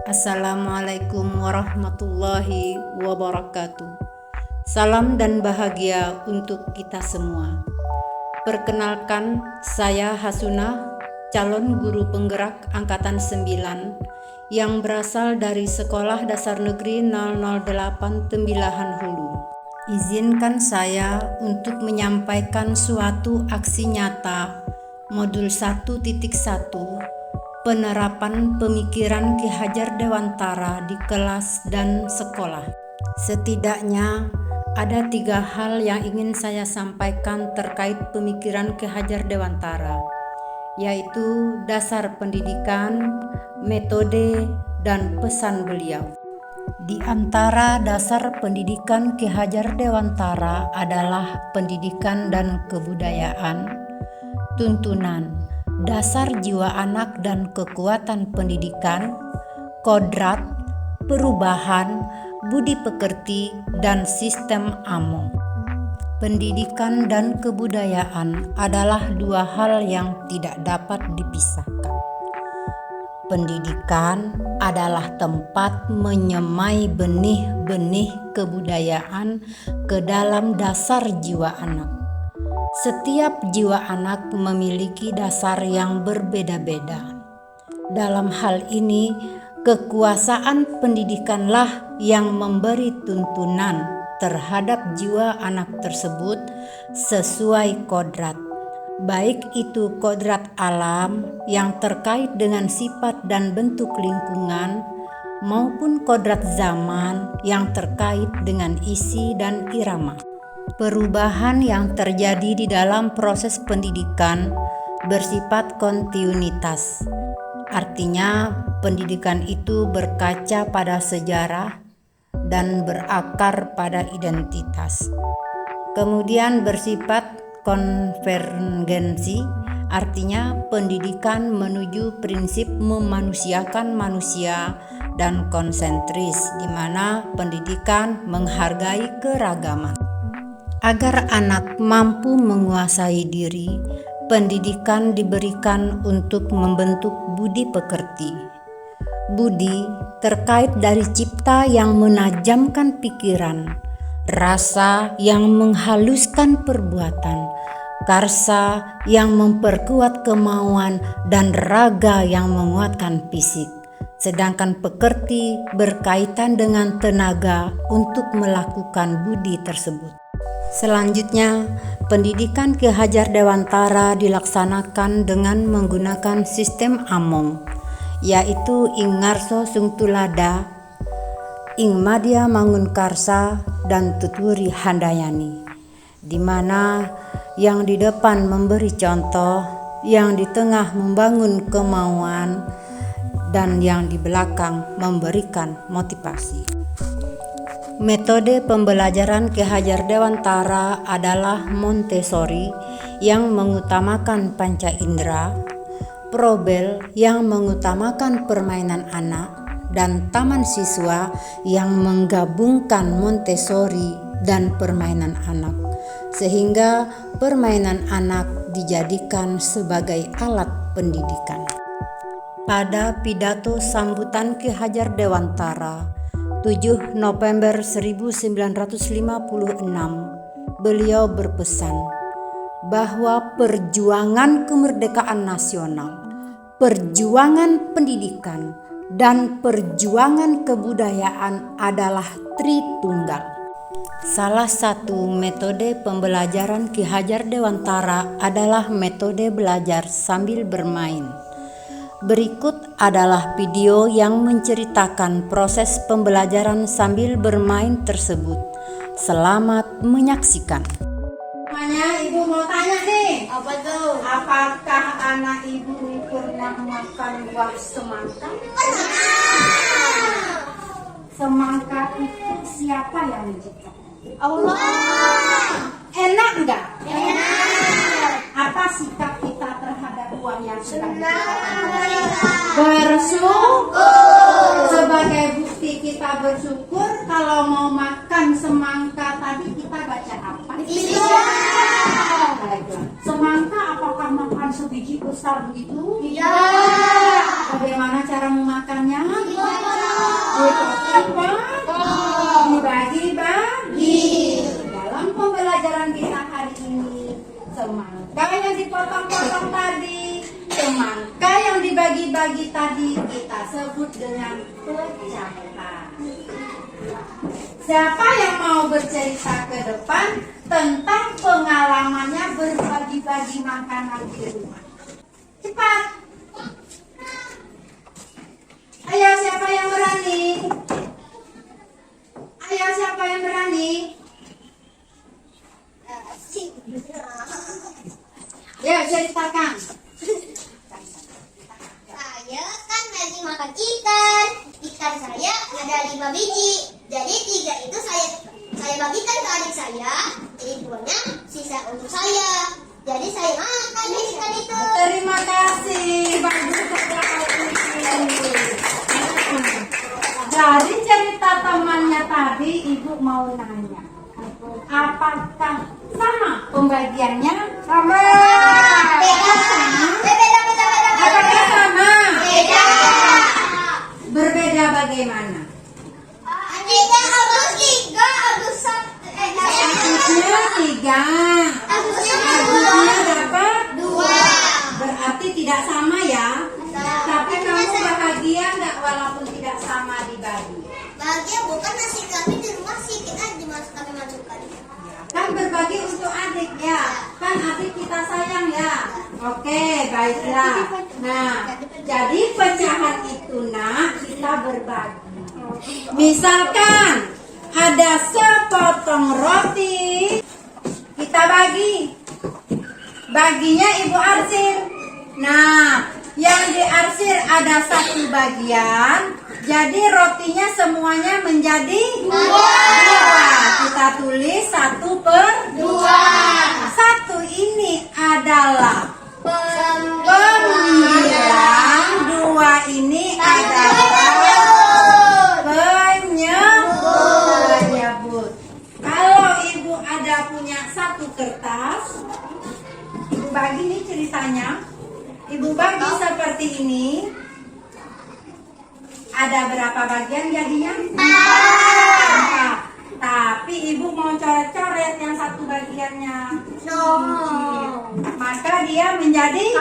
Assalamualaikum warahmatullahi wabarakatuh. Salam dan bahagia untuk kita semua. Perkenalkan, saya Hasuna, calon guru penggerak Angkatan 9 yang berasal dari Sekolah Dasar Negeri 008 Tembilahan Hulu. Izinkan saya untuk menyampaikan suatu aksi nyata Modul 1.1 penerapan pemikiran Ki Hajar Dewantara di kelas dan sekolah. Setidaknya ada 3 hal yang ingin saya sampaikan terkait pemikiran Ki Hajar Dewantara, yaitu dasar pendidikan, metode, dan pesan beliau. Di antara dasar pendidikan Ki Hajar Dewantara adalah pendidikan dan kebudayaan, tuntunan, dasar jiwa anak dan kekuatan pendidikan, kodrat, perubahan, budi pekerti, dan sistem AMO. Pendidikan dan kebudayaan adalah 2 hal yang tidak dapat dipisahkan. Pendidikan adalah tempat menyemai benih-benih kebudayaan ke dalam dasar jiwa anak. Setiap jiwa anak memiliki dasar yang berbeda-beda. Dalam hal ini, kekuasaan pendidikanlah yang memberi tuntunan terhadap jiwa anak tersebut sesuai kodrat, baik itu kodrat alam yang terkait dengan sifat dan bentuk lingkungan, maupun kodrat zaman yang terkait dengan isi dan irama. Perubahan yang terjadi di dalam proses pendidikan bersifat kontinuitas. Artinya, pendidikan itu berkaca pada sejarah dan berakar pada identitas. Kemudian bersifat konvergensi, artinya pendidikan menuju prinsip memanusiakan manusia dan konsentris, di mana pendidikan menghargai keragaman. Agar anak mampu menguasai diri, pendidikan diberikan untuk membentuk budi pekerti. Budi terkait dari cipta yang menajamkan pikiran, rasa yang menghaluskan perbuatan, karsa yang memperkuat kemauan, dan raga yang menguatkan fisik. Sedangkan pekerti berkaitan dengan tenaga untuk melakukan budi tersebut. Selanjutnya, pendidikan Ki Hajar Dewantara dilaksanakan dengan menggunakan sistem AMO, yaitu Ing Ngarso Sung Tulada, Ing Madya Mangun Karsa, dan Tuturi Handayani, di mana yang di depan memberi contoh, yang di tengah membangun kemauan, dan yang di belakang memberikan motivasi. Metode pembelajaran Ki Hajar Dewantara adalah Montessori yang mengutamakan panca indera, Probel yang mengutamakan permainan anak, dan taman siswa yang menggabungkan Montessori dan permainan anak, sehingga permainan anak dijadikan sebagai alat pendidikan. Pada pidato sambutan Ki Hajar Dewantara 7 November 1956, beliau berpesan bahwa perjuangan kemerdekaan nasional, perjuangan pendidikan, dan perjuangan kebudayaan adalah tritunggal. Salah satu metode pembelajaran Ki Hajar Dewantara adalah metode belajar sambil bermain. Berikut adalah video yang menceritakan proses pembelajaran sambil bermain tersebut. Selamat menyaksikan. Namanya ibu mau tanya nih. Apa tuh? Apakah anak ibu pernah makan buah semangka? Semangka itu siapa yang menciptakan? Allah. Enak enggak? Enak. Apa sikap kita terhadap buah yang sudah Senang. diciptakan? Bersyukur. Sebagai bukti kita bersyukur, kalau mau makan semangka tadi kita baca apa? Bismillah. Baiklah. Semangka apakah makan sebiji besar begitu? Iya. Bagaimana cara memakannya? bagi-bagi tadi kita sebut dengan pecahan. Siapa yang mau bercerita ke depan tentang pengalamannya berbagi-bagi makanan di rumah? Cepat. Ayo, siapa yang berani? Ayo, siapa yang berani? Ya, ceritakan. Saya kan lagi makan ikan. Ikan saya ada 5 biji. Jadi 3 itu saya bagikan ke adik saya. Jadi 2-nya sisa untuk saya. Jadi saya makan ikan itu. Terima kasih. Bagus sekali. Dari cerita temannya tadi, Ibu mau nanya, apakah sama pembagiannya? Sama. Beda. Apakah sama? Beda. Berbeda bagaimana? Adiknya Agus 3, Agus 1. Agusnya 3. Agusnya Agusnya dapat 2. berarti tidak sama ya. Tapi kamu bahagia nggak walaupun tidak sama dibagi? Bahagia bukan nasi kami di rumah sedikit aja kami masukkan. Kan berbagi untuk adik ya. Kan adik kita sayang ya. Oke, baiklah. Nah, jadi pecahan itu nak kita berbagi. Misalkan ada sepotong roti, kita bagi. Baginya Ibu arsir. Nah, yang diarsir ada 1 bagian. Jadi rotinya semuanya menjadi 2. Kita tulis 1/2. 1 ini adalah pembilang, 2 ini adalah penyebut. Kalau Ibu ada punya 1 kertas, Ibu bagi nih ceritanya. Ibu bagi seperti ini. Ada berapa bagian jadinya? 4. Tapi Ibu mau coret-coret yang 1 bagiannya. No. Maka dia menjadi 1.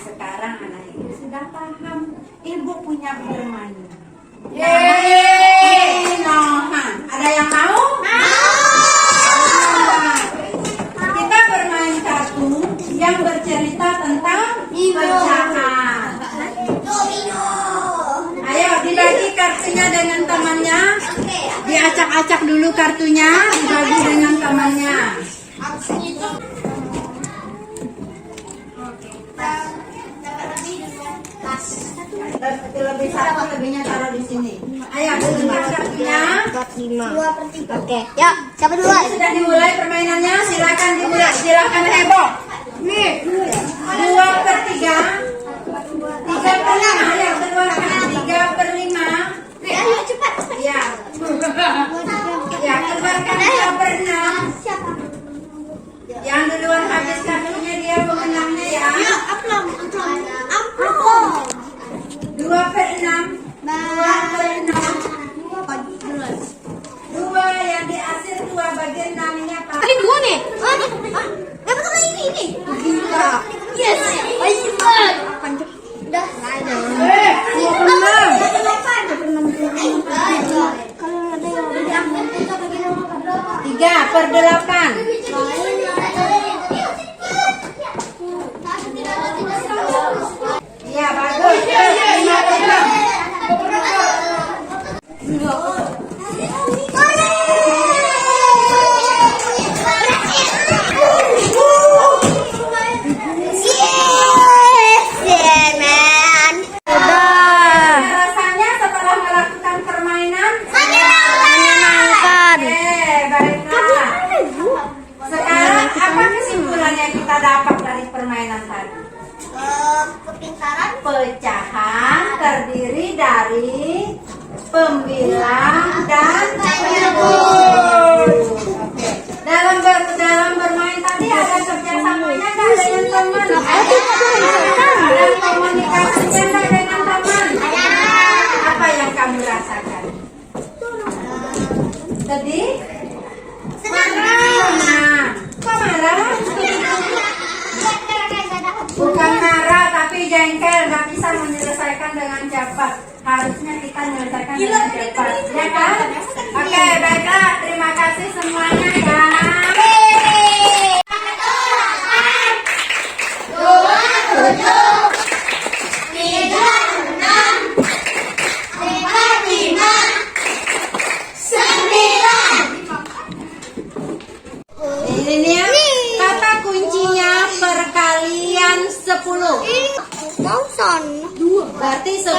Sekarang anak Ibu sudah paham. Ibu punya permainan. Yeay. Nohan. Ada yang mau? Kita bermain kartu yang bercerita tentang pecahan. Domino. Ayo dibagi kartunya dengan temannya. Diacak-acak dulu kartunya, dibagi dengan temannya. Lebih 1, lebihnya taruh di sini. Ayo tunjukkan kartunya. 2/3. Oke, yuk, siapa duluan? Sudah dimulai permainannya, silakan dimulai, silakan heboh. Nih, 2/3. 3/5. Ayo keluarkan 3/5. Ayo cepat. Ya. Ya, keluarkan 3/6. Siapa? Yang duluan habis kartunya dia pemenangnya ya. Amplop. 2/6. 2 yang diarsir 2 bagian 6-nya Pak. Tadi 2 nih. Dapat apa ini? Gila. Yes. Udah. 3/8. Iya bagus. 5/6. Rasanya setelah melakukan permainan Menyenangkan. baiklah. Sekarang apa kesimpulannya kita dapat dari permainan tadi? Kepintaran. Pecahan terdiri dari pembilang dan penyebut. Oke. Dalam bermain tadi ada kerjasamanya nggak dengan teman? Ada komunikasinya nggak dengan teman? Apa yang kamu rasakan? Sedih? Marah? Kok marah? Bukan marah tapi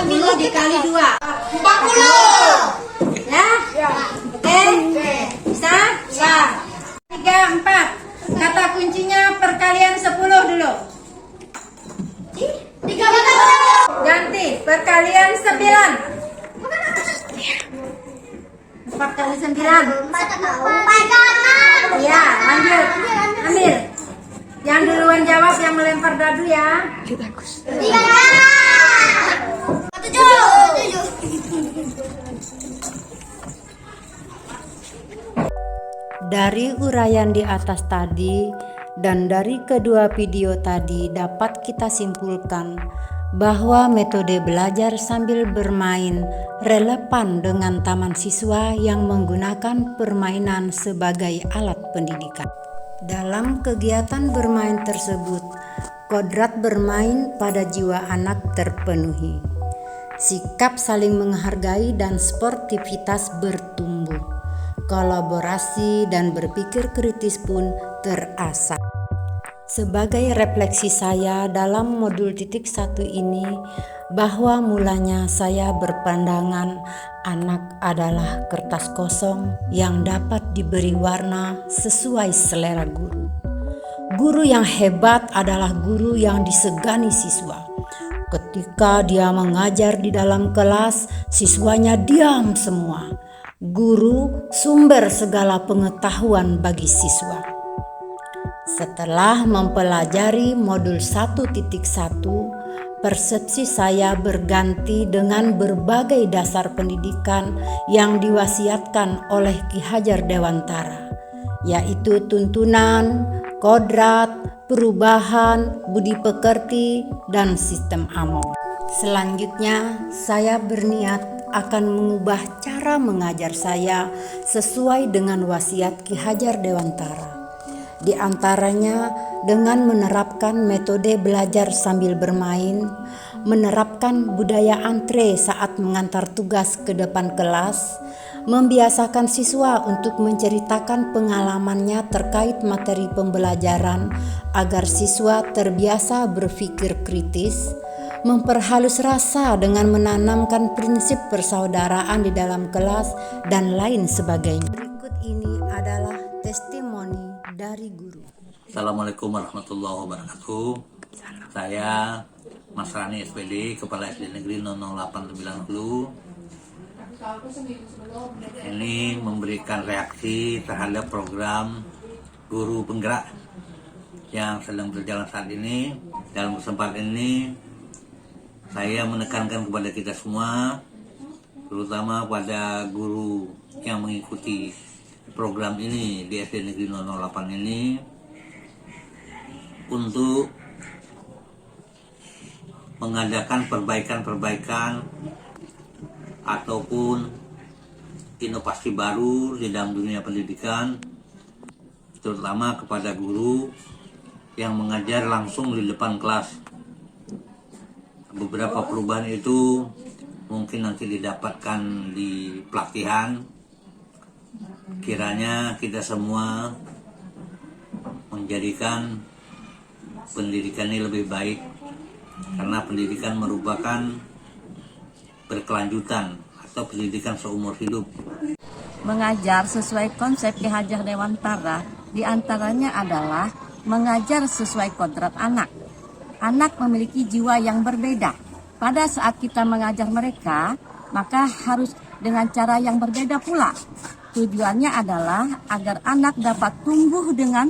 40 dikali 2. 40. Ya? Oke? Bisa? Ya. 3, 4. Kata kuncinya perkalian 10 dulu. 30. Ganti perkalian 9. 4 kali 9. 4. Iya, lanjut. Ambil. Yang duluan jawab yang melempar dadu ya. 3. 7. Dari uraian di atas tadi dan dari kedua video tadi dapat kita simpulkan bahwa metode belajar sambil bermain relevan dengan taman siswa yang menggunakan permainan sebagai alat pendidikan. Dalam kegiatan bermain tersebut, kodrat bermain pada jiwa anak terpenuhi. Sikap saling menghargai dan sportivitas bertumbuh. Kolaborasi dan berpikir kritis pun terasah. Sebagai refleksi saya dalam modul titik 1 ini, bahwa mulanya saya berpandangan anak adalah kertas kosong yang dapat diberi warna sesuai selera guru. Guru yang hebat adalah guru yang disegani siswa. Ketika dia mengajar di dalam kelas, siswanya diam semua. Guru sumber segala pengetahuan bagi siswa. Setelah mempelajari modul 1.1, persepsi saya berganti dengan berbagai dasar pendidikan yang diwasiatkan oleh Ki Hajar Dewantara, yaitu tuntunan, kodrat, perubahan, budi pekerti, dan sistem among. Selanjutnya, saya berniat akan mengubah cara mengajar saya sesuai dengan wasiat Ki Hajar Dewantara. Di antaranya dengan menerapkan metode belajar sambil bermain, menerapkan budaya antre saat mengantar tugas ke depan kelas, membiasakan siswa untuk menceritakan pengalamannya terkait materi pembelajaran agar siswa terbiasa berpikir kritis, memperhalus rasa dengan menanamkan prinsip persaudaraan di dalam kelas, dan lain sebagainya. Berikut ini adalah testimoni dari guru. Assalamualaikum warahmatullahi wabarakatuh. Saya Mas Rani SPD, Kepala SD Negeri 00890. Ini memberikan reaksi terhadap program guru penggerak yang sedang berjalan saat ini. Dalam kesempatan ini, saya menekankan kepada kita semua, terutama pada guru yang mengikuti program ini di SD Negeri 008 ini, untuk mengadakan perbaikan-perbaikan ataupun inovasi baru di dalam dunia pendidikan, terutama kepada guru yang mengajar langsung di depan kelas. Beberapa perubahan itu mungkin nanti didapatkan di pelatihan. Kiranya kita semua menjadikan pendidikan ini lebih baik, karena pendidikan merupakan berkelanjutan atau pendidikan seumur hidup. Mengajar sesuai konsep Ki Hajar Dewantara diantaranya adalah mengajar sesuai kodrat anak. Anak memiliki jiwa yang berbeda. Pada saat kita mengajar mereka, maka harus dengan cara yang berbeda pula. Tujuannya adalah agar anak dapat tumbuh dengan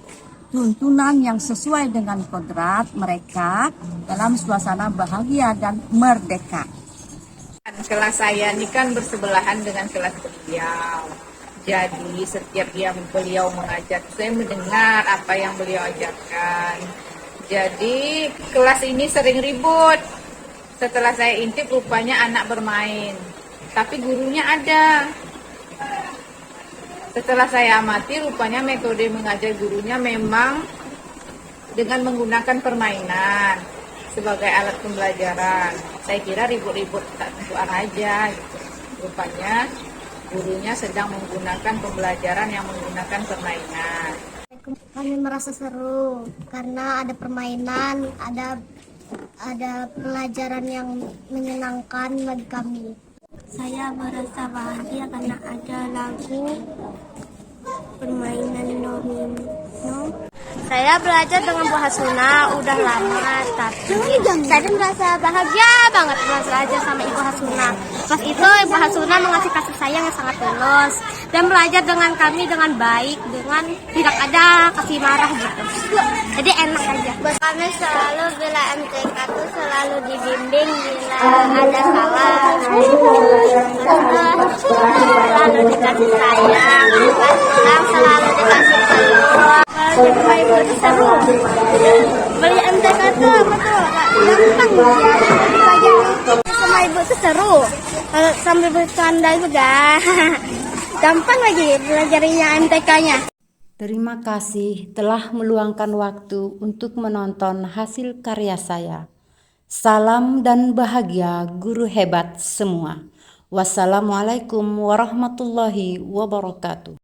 tuntunan yang sesuai dengan kodrat mereka dalam suasana bahagia dan merdeka. Kelas saya ini kan bersebelahan dengan kelas beliau. Jadi setiap beliau mengajar, saya mendengar apa yang beliau ajarkan. Jadi kelas ini sering ribut. Setelah saya intip, rupanya anak bermain, tapi gurunya ada. Setelah saya amati, rupanya metode mengajar gurunya memang dengan menggunakan permainan sebagai alat pembelajaran. Saya kira ribut-ribut tak tentuan aja gitu. Rupanya gurunya sedang menggunakan pembelajaran yang menggunakan permainan. Kami merasa seru karena ada permainan, ada ada pelajaran yang menyenangkan bagi kami. Saya merasa bahagia karena ada lagu permainan domino. Saya belajar dengan Bu Hasuna udah lama, tapi saya merasa bahagia banget belajar sama Ibu Hasuna. Pas itu Ibu Hasuna mengasih kasih sayang yang sangat tulus dan belajar dengan kami dengan baik, dengan tidak ada kasih marah gitu. Jadi enak aja. Kami selalu bila MTK itu selalu dibimbing bila ada salah. Selalu dikasih sayang, selalu dikasih peluang. Kalau Ibu itu seru. Beli MTK itu apa tuh? Gampang ya. Belajar sama Ibu itu seru. Kalau sambil bercanda itu dah. Gampang lagi belajarnya MTK-nya. Terima kasih telah meluangkan waktu untuk menonton hasil karya saya. Salam dan bahagia guru hebat semua. Wassalamualaikum warahmatullahi wabarakatuh.